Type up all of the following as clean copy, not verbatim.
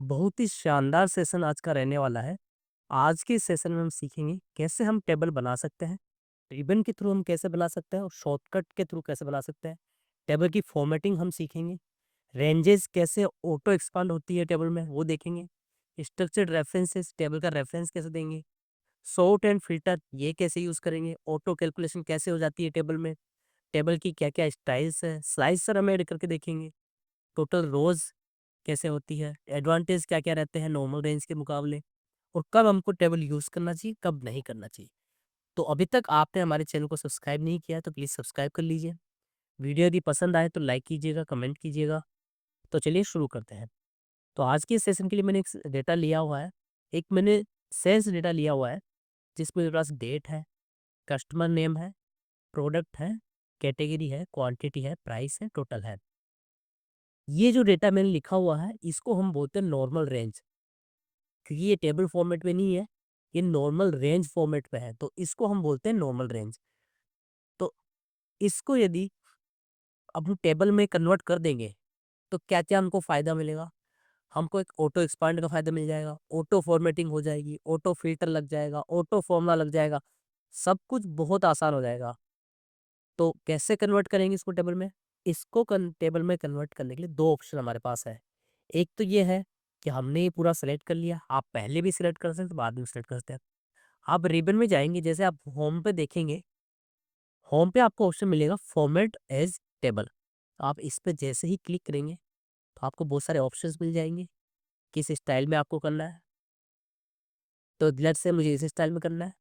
बहुत ही शानदार सेशन आज का रहने वाला है। आज के इस सेशन में हम सीखेंगे कैसे हम टेबल बना सकते हैं, रिबन के थ्रू हम कैसे बना सकते हैं और शॉर्टकट के थ्रू कैसे बना सकते हैं। टेबल की फॉर्मेटिंग हम सीखेंगे, रेंजेस कैसे ऑटो एक्सपांड होती है टेबल में वो देखेंगे, स्ट्रक्चर्ड रेफरेंसेस टेबल का रेफरेंस कैसे देंगे, सॉर्ट एंड फिल्टर ये कैसे यूज़ करेंगे, ऑटो कैलकुलेशन कैसे हो जाती है टेबल में, टेबल की क्या-क्या स्टाइल्स है, स्लाइसर हम ऐड करके देखेंगे, टोटल रोज़ कैसे होती है, एडवांटेज क्या-क्या रहते हैं नॉर्मल रेंज के मुकाबले और कब हमको टेबल यूज़ करना चाहिए, कब नहीं करना चाहिए। तो अभी तक आपने हमारे चैनल को सब्सक्राइब नहीं किया है तो प्लीज़ सब्सक्राइब कर लीजिए। वीडियो यदि पसंद आए तो लाइक कीजिएगा, कमेंट कीजिएगा। तो चलिए शुरू करते हैं। तो आज के इस सेशन के लिए मैंने एक डेटा लिया हुआ है। एक मैंने सेल्स डेटा लिया हुआ है जिसमें मेरे पास डेट है, कस्टमर नेम है, प्रोडक्ट है, कैटेगरी है, क्वांटिटी है, प्राइस है, टोटल है। ये जो डेटा मैंने लिखा हुआ है इसको हम बोलते हैं नॉर्मल रेंज, क्योंकि ये टेबल फॉर्मेट में नहीं है, ये नॉर्मल रेंज फॉर्मेट पे है, तो इसको हम बोलते हैं नॉर्मल रेंज। तो इसको यदि अब हम टेबल में कन्वर्ट कर देंगे तो क्या-क्या हमको फ़ायदा मिलेगा? हमको एक ऑटो एक्सपांड का फ़ायदा मिल जाएगा, ऑटो फॉर्मेटिंग हो जाएगी, ऑटो फ़िल्टर लग जाएगा, ऑटो फ़ॉर्मूला लग जाएगा, सब कुछ बहुत आसान हो जाएगा। तो कैसे कन्वर्ट करेंगे इसको टेबल में? इसको टेबल में कन्वर्ट करने के लिए 2 ऑप्शन हमारे पास है। एक तो ये है कि हमने ये पूरा सेलेक्ट कर लिया, आप पहले भी सिलेक्ट कर सकते हैं, बाद में सिलेक्ट कर सकते हैं। आप रिबन में जाएँगे, जैसे आप होम पे देखेंगे, होम पे आपको ऑप्शन मिलेगा फॉर्मेट एज़ टेबल। आप इस पे जैसे ही क्लिक करेंगे, तो आपको बहुत सारे ऑप्शंस मिल जाएँगे, किस स्टाइल में आपको करना है। तो लेट्स से मुझे इस स्टाइल में करना है।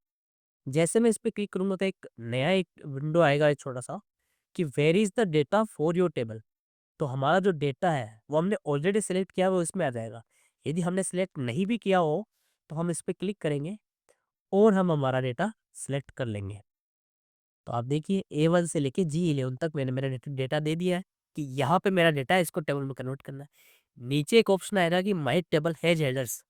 जैसे मैं इस पे क्लिक करूँगा तो एक विंडो आएगा, एक छोटा-सा, कि where is the data for your table. तो हमारा जो डेटा है, वो हमने ऑलरेडी सेलेक्ट किया है, वो इसमें आ जाएगा। यदि हमने सेलेक्ट नहीं भी किया हो, तो हम इस पे क्लिक करेंगे और हम हमारा डेटा सेलेक्ट कर लेंगे। तो आप देखिए A1 से लेके G11 तक मैंने मेरा डेटा दे दिया है कि यहाँ पे मेरा डेटा है, इसको टेबल में कन्वर्ट करना है। नीचे एक ऑप्शन आएगा कि my table has headers.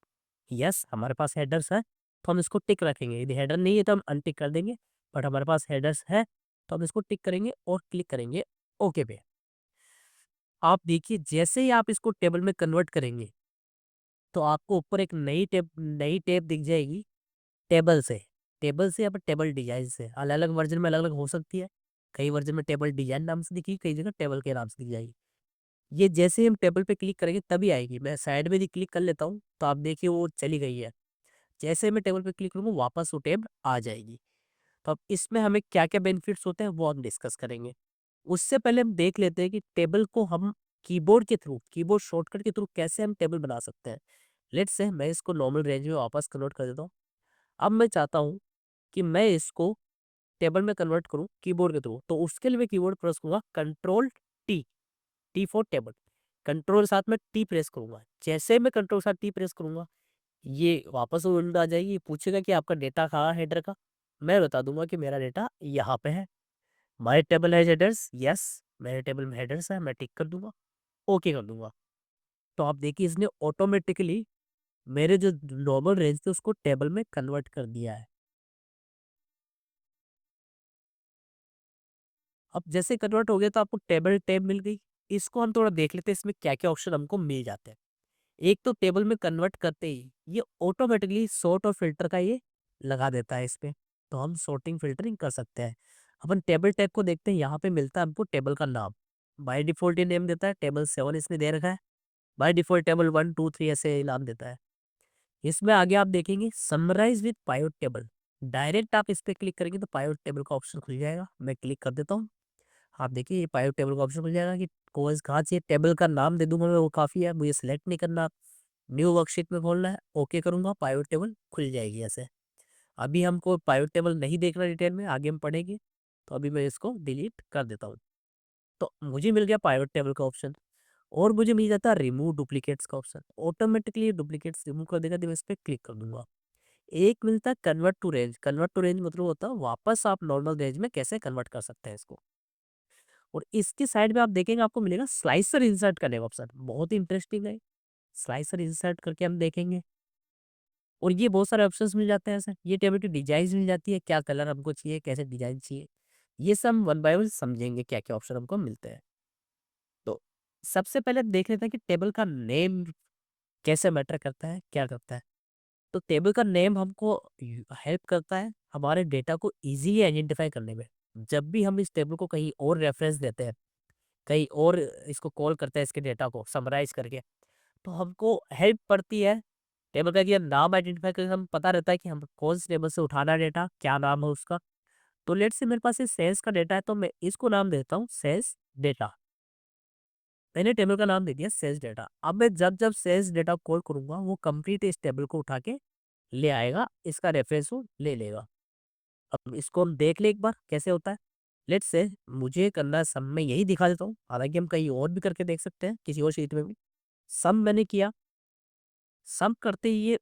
Yes, हमारे पास हेडर्स है, तो हम इसको टिक रखेंगे। यदि हेडर नहीं है तो हम अनटिक कर देंगे, बट हमारे पास हेडर्स है, तो हम इसको टिक करेंगे और क्लिक करेंगे ओके पे। आप देखिए जैसे ही आप इसको टेबल में कन्वर्ट करेंगे, तो आपको ऊपर एक नई टैब दिख जाएगी, टेबल से। टेबल से या फिर टेबल डिज़ाइन से, अलग-अलग वर्ज़न में अलग-अलग हो सकती है। कई वर्ज़न में टेबल डिज़ाइन नाम से दिखेगी, कई जगह टेबल के नाम से दिख जाएगी। ये जैसे ही हम टेबल पे क्लिक करेंगे तभी आएगी। मैं साइड में भी क्लिक कर लेता हूँ, तो आप देखिए वो चली गई है। जैसे मैं टेबल पे क्लिक करूँगा वापस वो टैब आ जाएगी। तो अब इसमें हमें क्या-क्या बेनिफिट्स होते हैं वो हम डिस्कस करेंगे। उससे पहले हम देख लेते हैं कि टेबल को हम कीबोर्ड के थ्रू, कीबोर्ड शॉर्टकट के थ्रू कैसे हम टेबल बना सकते हैं। लेट्स से मैं इसको नॉर्मल रेंज में वापस कन्वर्ट कर देता हूँ। अब मैं चाहता हूँ कि मैं इसको टेबल में कन्वर्ट करूँ कीबोर्ड के थ्रू, तो उसके लिए मैं कीबोर्ड प्रेस करूँगा control T, T for table. Control साथ में टी प्रेस करूँगा। जैसे मैं कंट्रोल साथ टी प्रेस करूँगा, ये वापस वो विंडो आ जाएगी, ये पूछेगा कि आपका डेटा कहाँ है हेडर का। मैं बता दूँगा कि मेरा डेटा यहाँ पे है। My table has headers, yes, मेरे टेबल में हेडर्स है, मैं टिक कर दूँगा, ओके कर दूँगा। तो आप देखिए इसने ऑटोमेटिकली मेरे जो नॉर्मल रेंज थे उसको टेबल में कन्वर्ट कर दिया है। अब जैसे कन्वर्ट हो गया तो आपको टेबल टैब मिल गई। इसको हम थोड़ा देख लेते हैं इसमें क्या-क्या ऑप्शन हमको मिल जाते हैं। एक तो टेबल में कन्वर्ट करते ही ये ऑटोमेटिकली सॉर्ट और फ़िल्टर का ये लगा देता है इस पे। तो हम सॉर्टिंग फ़िल्टरिंग कर सकते हैं। अपन टेबल टैब को देखते हैं, यहाँ पे मिलता है हमको टेबल का नाम। बाय डिफ़ॉल्ट ये नेम देता है, टेबल 7 इसने दे रखा है। बाय डिफ़ॉल्ट टेबल 1, 2, 3 ऐसे नाम देता है। इसमें आगे आप देखेंगे summarize with pivot table. Direct आप इस पे क्लिक करेंगे तो पाइवट टेबल का ऑप्शन खुल जाएगा। मैं क्लिक कर देता हूँ। आप देखिए ये पाइवट टेबल का ऑप्शन खुल जाएगा कि कोई कहाँ चाहिए, टेबल का नाम दे दूँगा मैं, वो काफ़ी है, मुझे सेलेक्ट नहीं करना। न्यू वर्कशीट में खोलना है, ओके करूँगा, पाइवट टेबल खुल जाएगी ऐसे। अभी हमको पाइवट टेबल नहीं देखना डिटेल में, आगे हम पढ़ेंगे, तो अभी मैं इसको डिलीट कर देता हूँ। तो मुझे मिल गया पाइवट टेबल का ऑप्शन और मुझे मिल जाता है रिमूव डुप्लीकेट्स का ऑप्शन। ऑटोमेटिकली डुप्लीकेट्स रिमूव कर देगा जब मैं इस पे क्लिक कर दूँगा। एक मिलता है convert to range. Convert to range मतलब होता है वापस आप नॉर्मल रेंज में कैसे कन्वर्ट कर सकते हैं इसको। और इसकी साइड में आप देखेंगे आपको मिलेगा स्लाइसर इंसर्ट करने का ऑप्शन। बहुत ही इंटरेस्टिंग है। स्लाइसर इंसर्ट करके हम देखेंगे और ये बहुत सारे ऑप्शंस मिल जाते हैं ऐसे। ये टेबल की डिजाइन मिल जाती है, क्या कलर हमको चाहिए, कैसे डिजाइन चाहिए। ये सब हम वन बाय वन समझेंगे क्या-क्या ऑप्शन हमको मिलते हैं। तो सबसे पहले देख लेते हैं कि टेबल का नेम कैसे मैटर करता है, क्या करता है। तो टेबल का नेम हमको हेल्प करता है हमारे डेटा को इजीली आइडेंटिफाई करने में। जब भी हम इस टेबल को कहीं और रेफरेंस देते हैं, कहीं और इसको कॉल करते हैं, इसके डेटा को समराइज करके, तो हमको हेल्प पड़ती है टेबल का कि नाम आइडेंटिफाई करके हम पता रहता है कि हम कौन से टेबल से उठाना है डेटा, क्या नाम है उसका। तो लेट्स से मेरे पास ये सेल्स का डेटा है, तो मैं इसको नाम देता हूँ सेल्स डेटा। मैंने टेबल का नाम दे दिया सेल्स डेटा। अब मैं जब जब सेल्स डेटा कॉल करूंगा वो कंप्लीट इस टेबल को उठा के ले आएगा, इसका रेफरेंस वो ले लेगा। अब इसको हम देख ले एक बार कैसे होता है। लेट्स से मुझे करना है सम, में यही दिखा देता हूँ, हालांकि हम कहीं और भी करके देख सकते हैं किसी और शीट में भी। सम मैंने किया, सम करते ही ये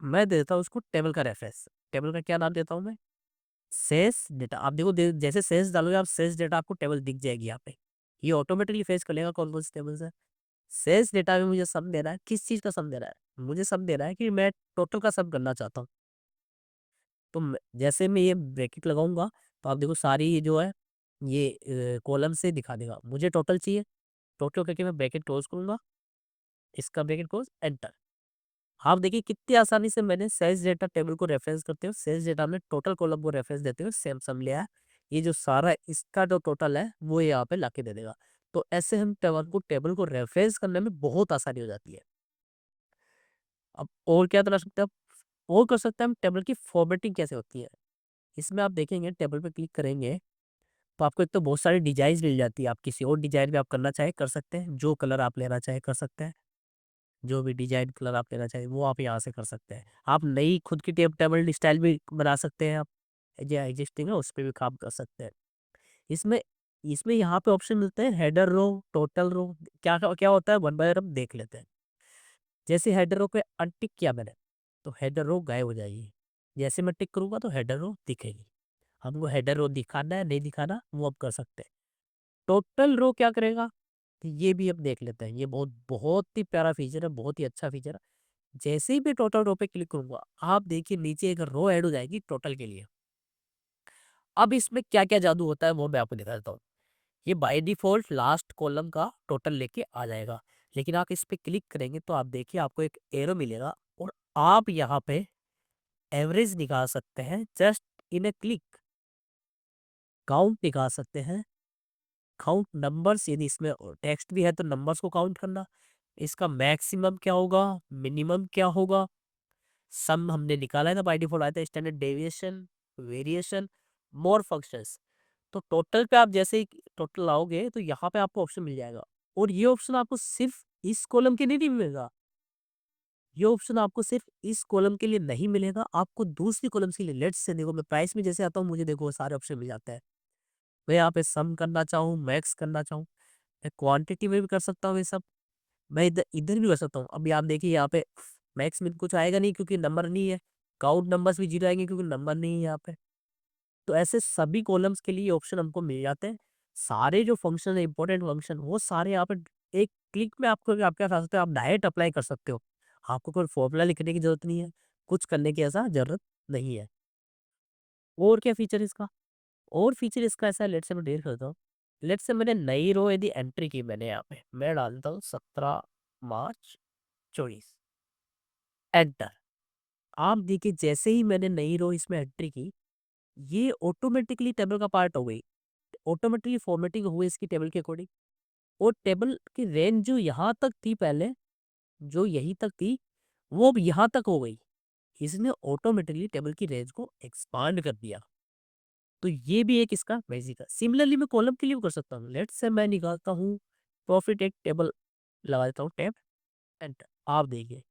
मैं देता हूँ उसको टेबल का रेफरेंस। टेबल का क्या नाम देता हूँ मैं, सेल्स डेटा। आप देखो जैसे सेल्स डालोगे आप सेल्स डेटा आपको टेबल दिख जाएगी यहाँ पे। ये ऑटोमेटिकली फेस कर लेगा कौन कौन से टेबल्स है। सेल्स डेटा में मुझे सम देना है, किस चीज़ का सम देना है, मुझे सम देना है कि मैं टोटल का सम करना चाहता हूँ। तो जैसे मैं ये ब्रैकेट लगाऊंगा तो आप देखो सारी ये जो है ये कॉलम से दिखा देगा। मुझे टोटल चाहिए, टोटल करके मैं ब्रैकेट क्लोज करूंगा, इसका ब्रैकेट क्लोज, एंटर। आप देखिए कितनी आसानी से मैंने सेल्स डेटा टेबल को रेफरेंस करते हुए सेल्स डेटा में टोटल कॉलम को रेफरेंस देते हुए सेम सम लिया है। ये जो सारा इसका जो टोटल है वो यहाँ पे लाके दे देगा। तो ऐसे हम टेबल को रेफरेंस करने में बहुत आसानी हो जाती है। अब और क्या कर सकते हैं, और कर सकते हैं हम टेबल की फॉर्मेटिंग कैसे होती है। इसमें आप देखेंगे टेबल पे क्लिक करेंगे तो आपको एक तो बहुत सारी डिजाइन मिल जाती है। आप किसी और डिजाइन में आप करना चाहे कर सकते हैं, जो कलर आप लेना चाहे कर सकते हैं, जो भी डिजाइन कलर आप लेना चाहे वो आप यहाँ से कर सकते हैं। आप नई खुद की टेबल स्टाइल भी बना सकते हैं, आप जो एग्जिस्टिंग है उस पर भी काम कर सकते हैं। इसमें इसमें यहाँ पे ऑप्शन मिलते हैं हेडर रो, टोटल रो। क्या क्या होता है वन बाय वन देख लेते हैं। जैसे हेडर रो पे अनटिक किया मैंने तो हेडर रो गायब हो जाएगी। जैसे मैं टिक करूंगा तो हेडर रो दिखेगी। हमको हेडर रो दिखाना है नहीं दिखाना वो अब कर सकते हैं। टोटल रो क्या करेगा, तो ये भी अब देख लेते हैं। ये बहुत बहुत ही प्यारा फीचर है, बहुत ही अच्छा फीचर है। जैसे ही मैं टोटल रो पे क्लिक करूंगा आप देखिए नीचे एक रो ऐड हो जाएगी टोटल के लिए। अब इसमें क्या क्या जादू होता है वो मैं आपको दिखा देता हूँ। ये बाय डिफॉल्ट लास्ट कॉलम का टोटल लेके आ जाएगा, लेकिन आप इस पे क्लिक करेंगे तो आप देखिए आपको एक एरो मिलेगा और आप यहाँ पे एवरेज निकाल सकते हैं just in A click. Count निकाल सकते हैं, काउंट नंबर्स, यदि इसमें टेक्स्ट भी है तो नंबर्स को काउंट करना। इसका मैक्सिमम क्या होगा, मिनिमम क्या होगा, सम हमने निकाला है ना बाय डिफॉल्ट आया था, स्टैंडर्ड डेविएशन, वेरिएशन, मोर फंक्शंस। तो टोटल पे आप जैसे ही टोटल लाओगे तो यहाँ पे आपको ऑप्शन मिल जाएगा। और ये ऑप्शन आपको सिर्फ इस कॉलम के लिए नहीं मिलेगा, ये ऑप्शन आपको सिर्फ इस कॉलम के लिए नहीं मिलेगा, आपको दूसरी कॉलम्स के लिए। लेट्स से देखो मैं प्राइस में जैसे आता हूँ मुझे देखो सारे ऑप्शन मिल जाते हैं। मैं यहाँ पे सम करना चाहूँ, मैक्स करना चाहूँ, मैं क्वांटिटी में भी कर सकता हूँ ये सब, मैं इधर इधर भी कर सकता हूँ। अभी आप देखिए यहाँ पे मैक्स में कुछ आएगा नहीं क्योंकि नंबर नहीं है, काउंट नंबर्स भी जीरो आएंगे क्योंकि नंबर नहीं है यहाँ पे। तो ऐसे सभी कॉलम्स के लिए ऑप्शन हमको मिल जाते हैं। सारे जो फंक्शन है इंपॉर्टेंट फंक्शन वो सारे यहाँ पे एक क्लिक में आपको आपके पास आ सकते हो, आप डायरेक्ट अप्लाई कर सकते हो। आपको कोई फॉर्मूला लिखने की जरूरत नहीं है, कुछ करने की ऐसा जरूरत नहीं है। और क्या फीचर इसका, और फीचर इसका ऐसा है, लेट से मैं डेट करता हूँ। लेट से मैंने नई रो यदि एंट्री की मैंने यहाँ पे, मैं डालता हूँ 17 मार्च 24, एंटर। आप देखिए जैसे ही मैंने नई रो इसमें एंट्री की ये ऑटोमेटिकली टेबल का पार्ट हो गई, ऑटोमेटिकली फॉर्मेटिंग हुई इसकी टेबल के अकॉर्डिंग। और टेबल की रेंज जो यहाँ तक थी पहले, जो यहीं तक थी वो अब यहाँ तक हो गई। इसने ऑटोमेटिकली टेबल की रेंज को एक्सपांड कर दिया। तो ये भी एक इसका बेसिक है। सिमिलरली मैं कॉलम के लिए भी कर सकता हूँ। लेट्स से मैं निकालता हूँ प्रॉफिट, एक टेबल लगा देता हूँ, टैब, एंटर। आप देखिए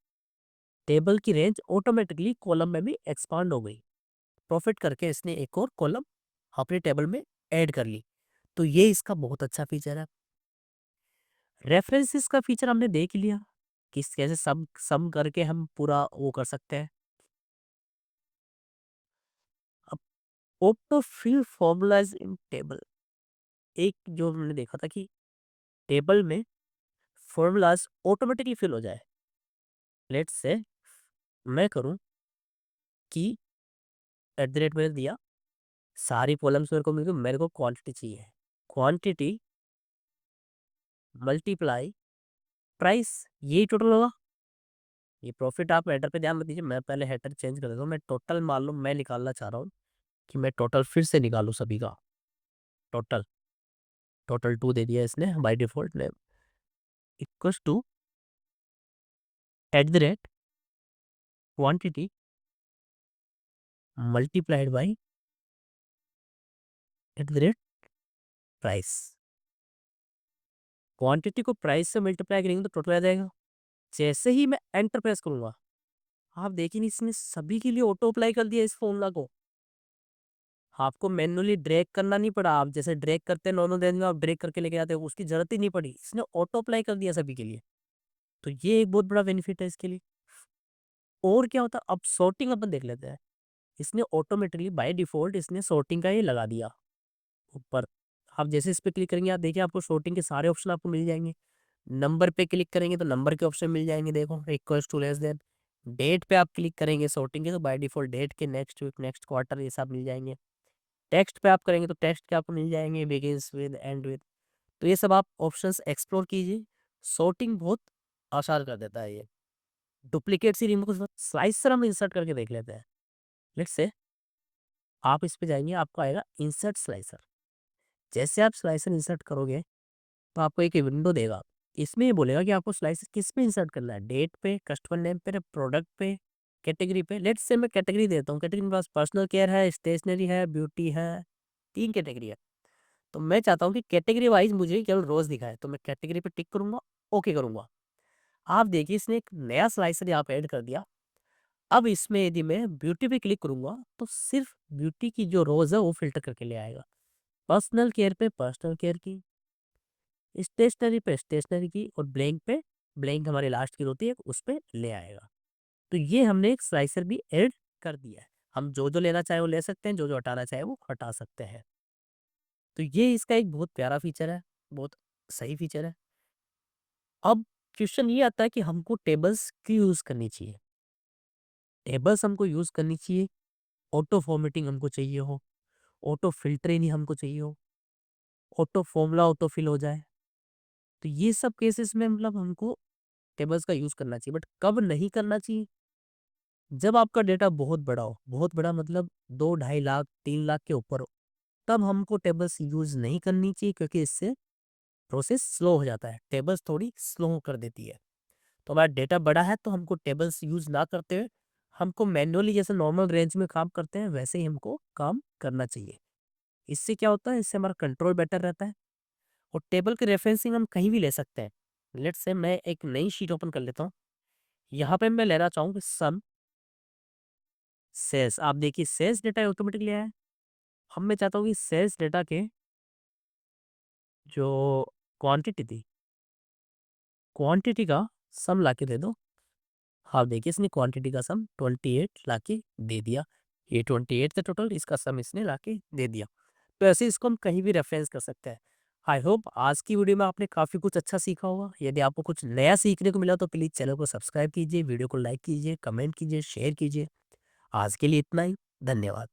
टेबल की रेंज ऑटोमेटिकली कॉलम में भी एक्सपांड हो गई। प्रॉफिट करके इसने एक और कॉलम अपने टेबल में ऐड कर ली। तो ये इसका बहुत अच्छा फीचर है। रेफरेंसेस का फीचर हमने देख लिया, किस कैसे सम सम करके हम पूरा वो कर सकते हैं। अब auto fill formulas in table, एक जो हमने देखा था कि टेबल में फॉर्मूलाज ऑटोमेटिकली फिल हो जाए। लेट्स से मैं करूं कि एट द रेट मैंने दिया, सारी कॉलम्स मेरे को मिल गई, मेरे को क्वांटिटी चाहिए, क्वांटिटी मल्टीप्लाई प्राइस, यही टोटल होगा। ये प्रॉफिट आप हेडर पे ध्यान मत दीजिए, मैं पहले हेडर चेंज कर देता हूँ। मैं टोटल मान लो मैं निकालना चाह रहा हूँ कि मैं टोटल फिर से निकालूँ सभी का टोटल। टोटल 2 दे दिया इसने बाय डिफ़ॉल्ट ने, equals to at the rate quantity multiplied by at the rate price. Quantity को प्राइस से मल्टीप्लाई करेंगे तो टोटल आ जाएगा। जैसे ही मैं एंटर प्रेस करूंगा, आप देखिए इसने सभी के लिए ऑटो अप्लाई कर दिया इस फॉर्मूला को। आपको मैन्युअली ड्रैग करना नहीं पड़ा। आप जैसे ड्रैग करते हैं नॉर्मल रेंज में, आप ड्रैग करके लेके जाते हो, उसकी जरूरत ही नहीं पड़ी। इसने ऑटो अप्लाई कर दिया सभी के लिए। तो ये एक बहुत बड़ा बेनिफिट है इसके लिए। और क्या होता है, अब सॉर्टिंग अपन देख लेते हैं। इसने ऑटोमेटिकली बाय डिफॉल्ट इसने सॉर्टिंग का ये लगा दिया ऊपर। आप जैसे इस पे क्लिक करेंगे, आप देखिए आपको सॉर्टिंग के सारे ऑप्शन आपको मिल जाएंगे। नंबर पे क्लिक करेंगे तो नंबर के ऑप्शन मिल जाएंगे। देखो equals to less than. Date पे आप क्लिक करेंगे सॉर्टिंग के तो बाय डिफॉल्ट डेट के, नेक्स्ट वीक, नेक्स्ट क्वार्टर, ये सब मिल जाएंगे। टेक्स्ट पे आप करेंगे तो टेक्स्ट के आपको मिल जाएंगे, बिगिंस विद, एंड विद। तो ये सब आप ऑप्शंस एक्सप्लोर कीजिए। सॉर्टिंग बहुत आसान कर देता है ये। डुप्लीकेट सी रिमूव स्लाइसर हम इंसर्ट करके देख लेते हैं। लेट्स से आप इस पे जाएंगे, आपको आएगा इंसर्ट स्लाइसर। जैसे आप स्लाइसर इंसर्ट करोगे तो आपको एक विंडो देगा। इसमें ये बोलेगा कि आपको स्लाइसर किस पे इंसर्ट करना है, डेट पे, कस्टमर नेम पे, प्रोडक्ट पे, कैटेगरी पे। लेट्स से मैं कैटेगरी देता हूँ। कैटेगरी मेरे पास पर्सनल केयर है, स्टेशनरी है, ब्यूटी है, 3 कैटेगरी है। तो मैं चाहता हूँ कि कैटेगरी वाइज मुझे केवल रोज दिखाए, तो मैं कैटेगरी पे टिक करूंगा, ओके करूंगा। आप देखिए इसने एक नया स्लाइसर यहाँ पे ऐड कर दिया। अब इसमें यदि मैं ब्यूटी पे क्लिक करूंगा तो सिर्फ ब्यूटी की जो रोज है वो फिल्टर करके ले आएगा। पर्सनल केयर पे पर्सनल केयर की, स्टेशनरी पे स्टेशनरी की, और ब्लैंक पे ब्लैंक हमारी लास्ट की होती है उस पे ले आएगा। तो ये हमने एक स्लाइसर भी ऐड कर दिया है। हम जो जो लेना चाहे वो ले सकते हैं, जो जो हटाना चाहे वो हटा सकते हैं। तो ये इसका एक बहुत प्यारा फीचर है, बहुत सही फीचर है। अब क्वेश्चन ये आता है कि हमको टेबल्स क्यों यूज करनी चाहिए। टेबल्स हमको यूज करनी चाहिए, ऑटो फॉर्मेटिंग हमको चाहिए हो, ऑटो फिल्टरिंग हमको चाहिए हो, ऑटो फॉर्मूला ऑटो फिल हो जाए। तो ये सब केसेस में मतलब हमको टेबल्स का यूज करना चाहिए। बट कब नहीं करना चाहिए, जब आपका डेटा बहुत बड़ा हो। बहुत बड़ा मतलब 2-2.5 लाख 3 लाख के ऊपर हो, तब हमको टेबल्स यूज नहीं करनी चाहिए, क्योंकि इससे प्रोसेस स्लो हो जाता है। टेबल्स थोड़ी स्लो कर देती है। तो हमारा डेटा बड़ा है तो हमको टेबल्स यूज ना करते हुए हमको मैन्युअली जैसे नॉर्मल रेंज में काम करते हैं वैसे ही हमको काम करना चाहिए। इससे क्या होता है, इससे हमारा कंट्रोल बेटर रहता है। और टेबल के रेफरेंसिंग हम कहीं भी ले सकते हैं। लेट्स से मैं एक नई शीट ओपन कर लेता हूँ। यहाँ पे मैं लेना चाहूँगी सम सेल्स। आप देखिए सेल्स डेटा ऑटोमेटिकली आया है। हम मैं चाहता हूँ कि सेल्स डेटा के जो क्वांटिटी थी, क्वांटिटी का सम लाके दे दो। हाँ देखिए इसने क्वांटिटी का सम 28 लाके दे दिया। ये 28 था टोटल, इसका सम इसने लाके दे दिया। तो ऐसे इसको हम कहीं भी रेफरेंस कर सकते हैं। आई होप आज की वीडियो में आपने काफ़ी कुछ अच्छा सीखा होगा। यदि आपको कुछ नया सीखने को मिला तो प्लीज़ चैनल को सब्सक्राइब कीजिए, वीडियो को लाइक कीजिए, कमेंट कीजिए, शेयर कीजिए। आज के लिए इतना ही। धन्यवाद।